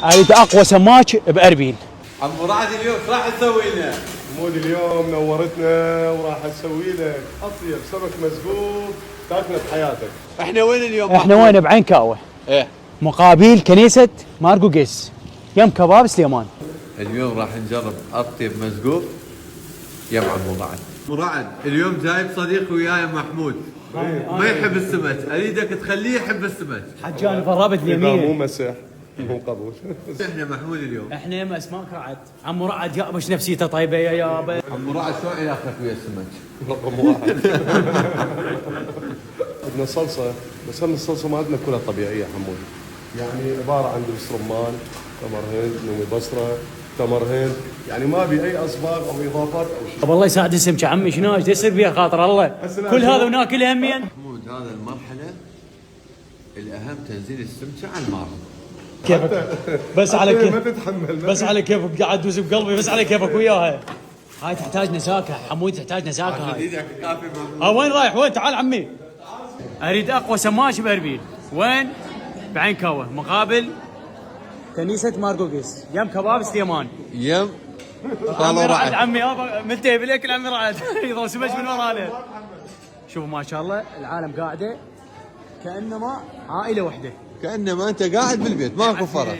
اريد اقوى سماك باربيل. عمو رعد اليوم ايش راح تسوي لنا؟ حمود اليوم نورتنا وراح اسوي لك اطيب سمك مسقوف تاكله بحياتك. احنا وين اليوم؟ احنا وين؟ بعين كاوه. ايه مقابل كنيسه مارقوقيس يم كباب سليمان. اليوم راح نجرب اطيب مسقوف يم عمو رعد. عمو رعد اليوم جايب صديق وياي محمود ما يحب السمك، اريدك تخليه يحب السمك. حجاني فرابط مو اليمين. مسح مو قبول. احنا محمود اليوم. احنا يم اسماك رعد. عمو رعد يابش نفسيته طيبه يا يابا. عمو رعد شلون علاقتك ويا السمك؟ رقم واحد. عندنا صلصه بس هم الصلصه مالتنا كلها طبيعيه حمود. يعني عباره عن دبس رمان، تمر هند، نومي بصره، تمر هند، يعني ما بي اي اصباغ او اضافات او شيء. طب الله يساعد السمك عمي، شنو ايش يصير فيها خاطر الله؟ كل هذا وناكل همين. محمود هذا المرحله الاهم تنزيل السمكه على النار. كيفك؟ بس على ما كيفك، تتحمل بس على كيفك قاعد تدوس بقلبي، بس على كيفك وياها. هاي تحتاج نساكه حمود، تحتاج نساكه هاي. ايدك كافي محمود. وين رايح؟ وين؟ تعال عمي. اريد اقوى سماك باربيل. وين؟ بعين كاوه مقابل كنيسه مارقوقيس يم كباب سليمان. يم عمي رعد عمي ملتهي بالاكل عمي رعد. يضل سمك من ورانا. شوفوا ما شاء الله العالم قاعده كانما عائله وحده. كانما انت قاعد بالبيت ماكو فرق.